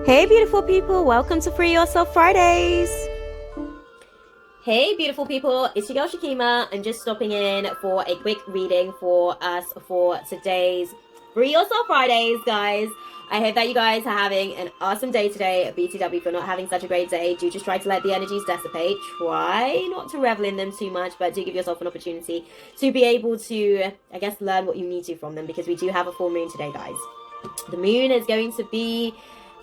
Hey beautiful people, welcome to Free Yourself Fridays. Hey beautiful people, it's your girl Shakima. I'm just stopping in for a quick reading for us for today's Free Yourself Fridays, guys. I hope that you guys are having an awesome day today. BTW, if you're not having such a great day, do just try to let the energies dissipate. Try not to revel in them too much, but do give yourself an opportunity to be able to, I guess, learn what you need to from them, because we do have a full moon today, guys. The moon is going to be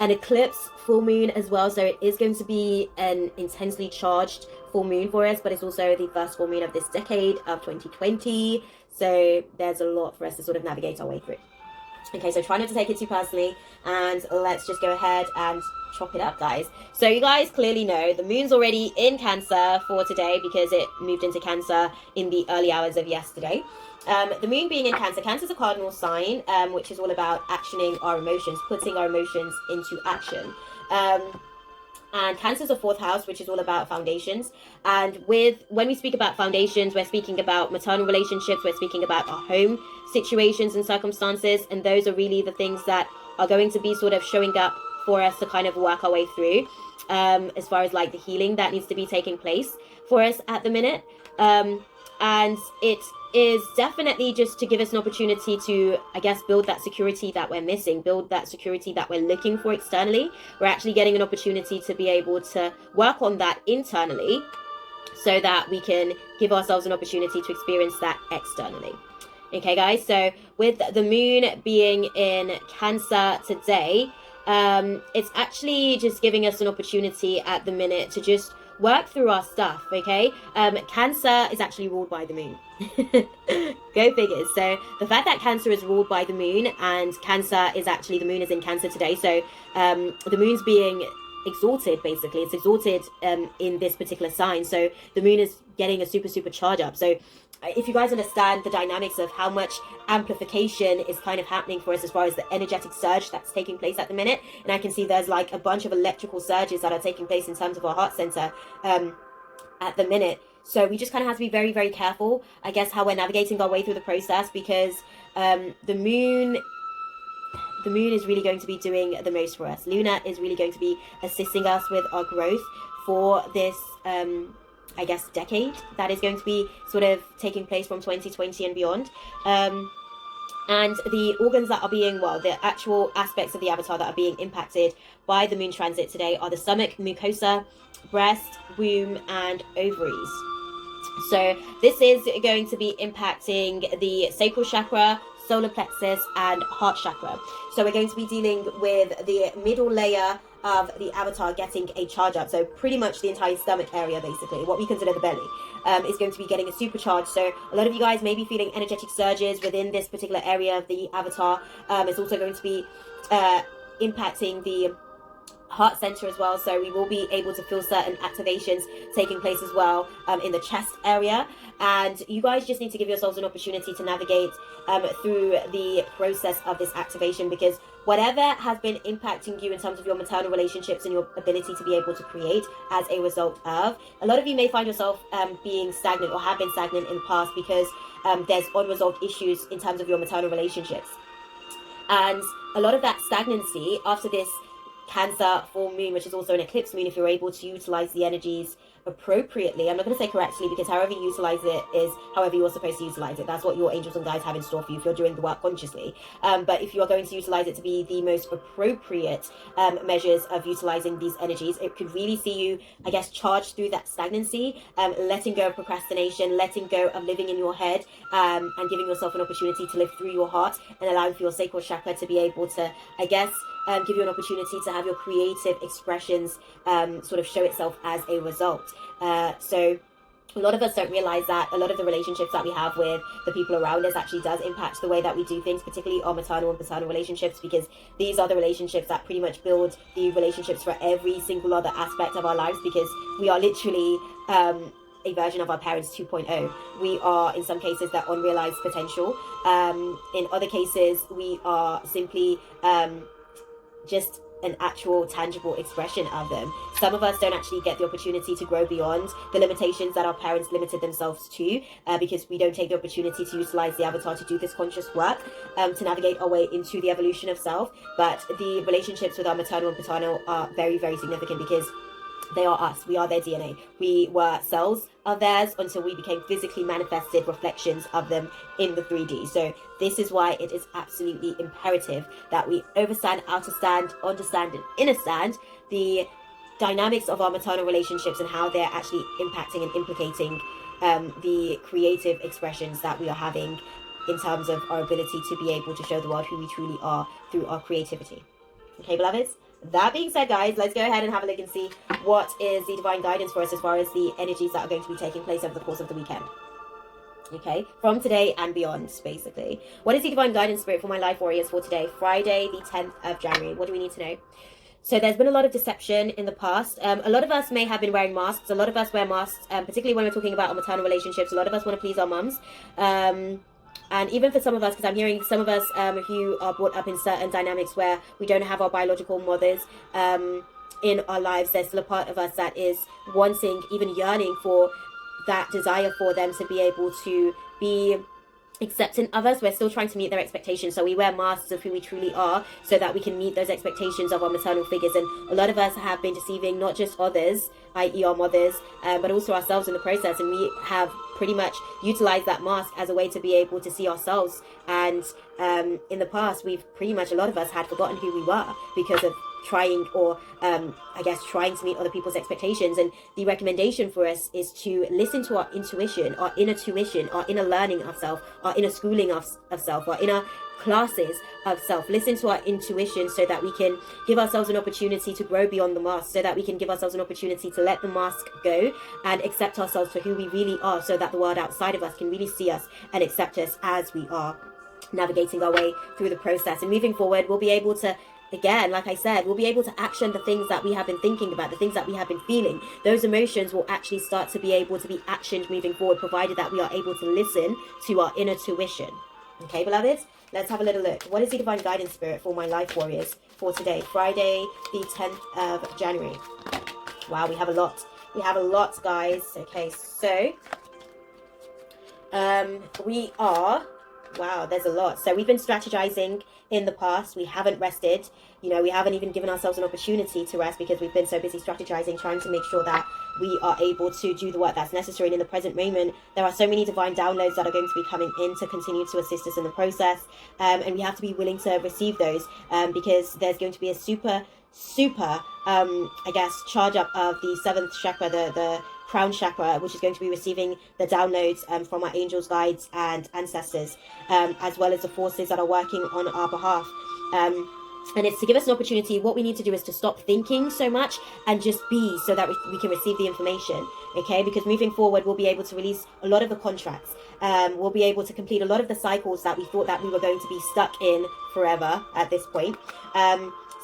an eclipse full moon as well, so it is going to be an intensely charged full moon for us, but it's also the first full moon of this decade of 2020, so there's a lot for us to sort of navigate our way through. Okay, so try not to take it too personally, and let's just go ahead and chop it up, guys. So you guys clearly know the moon's already in Cancer for today because it moved into Cancer in the early hours of yesterday. The moon being in Cancer, Cancer is a cardinal sign, which is all about actioning our emotions, putting our emotions into action. And Cancer is a fourth house, which is all about foundations. And when we speak about foundations, we're speaking about maternal relationships, we're speaking about our home situations and circumstances, and those are really the things that are going to be sort of showing up for us to kind of work our way through, as far as like the healing that needs to be taking place for us at the minute. And it is definitely just to give us an opportunity to, I guess, build that security that we're missing, build that security that we're looking for externally. We're actually getting an opportunity to be able to work on that internally so that we can give ourselves an opportunity to experience that externally. Okay, guys, so with the moon being in Cancer today, it's actually just giving us an opportunity at the minute to just work through our stuff. Okay, Cancer is actually ruled by the moon. Go figures. So the fact that Cancer is ruled by the moon, and Cancer is actually, the moon is in Cancer today, so the moon's being exalted, basically it's exalted in this particular sign, so the moon is getting a super charge up. So if you guys understand the dynamics of how much amplification is kind of happening for us as far as the energetic surge that's taking place at the minute, and I can see there's like a bunch of electrical surges that are taking place in terms of our heart center at the minute. So we just kind of have to be very careful, I guess, how we're navigating our way through the process, because the moon is really going to be doing the most for us. Luna is really going to be assisting us with our growth for this I guess decade that is going to be sort of taking place from 2020 and beyond. And the organs that are being, well, the actual aspects of the avatar that are being impacted by the moon transit today are the stomach, mucosa, breast, womb, and ovaries. So this is going to be impacting the sacral chakra, solar plexus, and heart chakra. So we're going to be dealing with the middle layer of the avatar getting a charge up. So pretty much the entire stomach area, basically, what we consider the belly, is going to be getting a supercharge. So a lot of you guys may be feeling energetic surges within this particular area of the avatar. It's also going to be impacting the heart center as well, so we will be able to feel certain activations taking place as well in the chest area. And you guys just need to give yourselves an opportunity to navigate through the process of this activation, because whatever has been impacting you in terms of your maternal relationships and your ability to be able to create as a result of, a lot of you may find yourself being stagnant or have been stagnant in the past because there's unresolved issues in terms of your maternal relationships. And a lot of that stagnancy after this Cancer full moon, which is also an eclipse moon, if you're able to utilize the energies appropriately, I'm not going to say correctly, because however you utilize it is however you're supposed to utilize it. That's what your angels and guides have in store for you if you're doing the work consciously. But if you are going to utilize it to be the most appropriate measures of utilizing these energies, it could really see you, I guess, charge through that stagnancy, letting go of procrastination, letting go of living in your head, and giving yourself an opportunity to live through your heart, and allowing for your sacral chakra to be able to, I guess, give you an opportunity to have your creative expressions sort of show itself as a result. So a lot of us don't realize that a lot of the relationships that we have with the people around us actually does impact the way that we do things, particularly our maternal and paternal relationships, because these are the relationships that pretty much build the relationships for every single other aspect of our lives, because we are literally a version of our parents 2.0. We are, in some cases, that unrealized potential. In other cases, we are simply just an actual tangible expression of them. Some of us don't actually get the opportunity to grow beyond the limitations that our parents limited themselves to, because we don't take the opportunity to utilize the avatar to do this conscious work, to navigate our way into the evolution of self. But the relationships with our maternal and paternal are very, very significant, because they are us. We are their DNA. We were cells of theirs until we became physically manifested reflections of them in the 3D. So this is why it is absolutely imperative that we overstand, outerstand, understand, and innerstand the dynamics of our maternal relationships and how they're actually impacting and implicating the creative expressions that we are having in terms of our ability to be able to show the world who we truly are through our creativity. Okay, beloveds? That being said, guys, let's go ahead and have a look and see what is the divine guidance for us as far as the energies that are going to be taking place over the course of the weekend. Okay, from today and beyond, basically. What is the divine guidance spirit for my life warriors for today, Friday, the 10th of January? What do we need to know? So there's been a lot of deception in the past. A lot of us may have been wearing masks. A lot of us wear masks, particularly when we're talking about our maternal relationships. A lot of us want to please our mums. And even for some of us, because I'm hearing some of us who are brought up in certain dynamics where we don't have our biological mothers in our lives, there's still a part of us that is wanting, even yearning for that desire for them to be able to be accepting of us. We're still trying to meet their expectations, so we wear masks of who we truly are so that we can meet those expectations of our maternal figures. And a lot of us have been deceiving not just others, i.e. our mothers, but also ourselves in the process, and we have pretty much utilized that mask as a way to be able to see ourselves. And in the past, we've pretty much, a lot of us had forgotten who we were because of trying to meet other people's expectations. And the recommendation for us is to listen to our intuition, our inner tuition, our inner learning of self, our inner schooling of self, our inner classes of self. Listen to our intuition so that we can give ourselves an opportunity to grow beyond the mask, so that we can give ourselves an opportunity to let the mask go and accept ourselves for who we really are, so that the world outside of us can really see us and accept us as we are, navigating our way through the process. And moving forward, we'll be able to, again, like I said, we'll be able to action the things that we have been thinking about, the things that we have been feeling. Those emotions will actually start to be able to be actioned moving forward, provided that we are able to listen to our inner tuition. Okay, beloveds? Let's have a little look. What is the divine guidance spirit for my life warriors for today, Friday, the 10th of January? Wow, we have a lot. We have a lot, guys. Okay, so wow, there's a lot. So we've been strategizing in the past. We haven't rested. We haven't even given ourselves an opportunity to rest because we've been so busy strategizing, trying to make sure that we are able to do the work that's necessary. And in the present moment, there are so many divine downloads that are going to be coming in to continue to assist us in the process. And we have to be willing to receive those, because there's going to be a super, charge up of the 7th chakra, the crown chakra, which is going to be receiving the downloads from our angels, guides, and ancestors, as well as the forces that are working on our behalf. And it's to give us an opportunity. What we need to do is to stop thinking so much and just be, so that we can receive the information. Okay, because moving forward, we'll be able to release a lot of the contracts. We'll be able to complete a lot of the cycles that we thought that we were going to be stuck in forever at this point.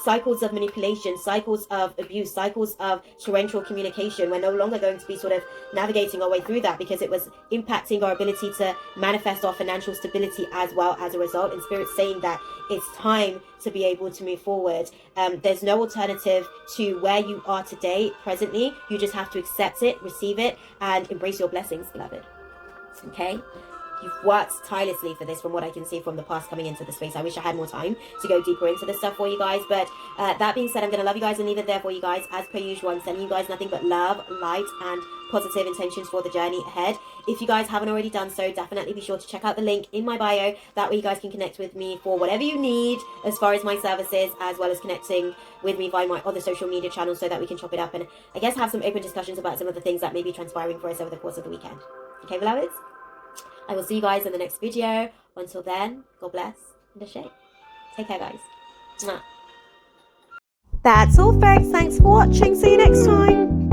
Cycles of manipulation, cycles of abuse, cycles of torrential communication. We're no longer going to be sort of navigating our way through that, because it was impacting our ability to manifest our financial stability as well as a result. And Spirit's saying that it's time to be able to move forward. There's no alternative to where you are today, presently. You just have to accept it, receive it, and embrace your blessings, beloved. Okay? You've worked tirelessly for this, from what I can see from the past coming into the space. I wish I had more time to go deeper into this stuff for you guys. But that being said, I'm going to love you guys and leave it there for you guys. As per usual, I'm sending you guys nothing but love, light, and positive intentions for the journey ahead. If you guys haven't already done so, definitely be sure to check out the link in my bio. That way you guys can connect with me for whatever you need as far as my services, as well as connecting with me via my other social media channels, so that we can chop it up and have some open discussions about some of the things that may be transpiring for us over the course of the weekend. Okay, beloveds? I will see you guys in the next video. Until then, God bless and Ashe. Take care, guys. Mwah. That's all, folks. Thanks for watching. See you next time.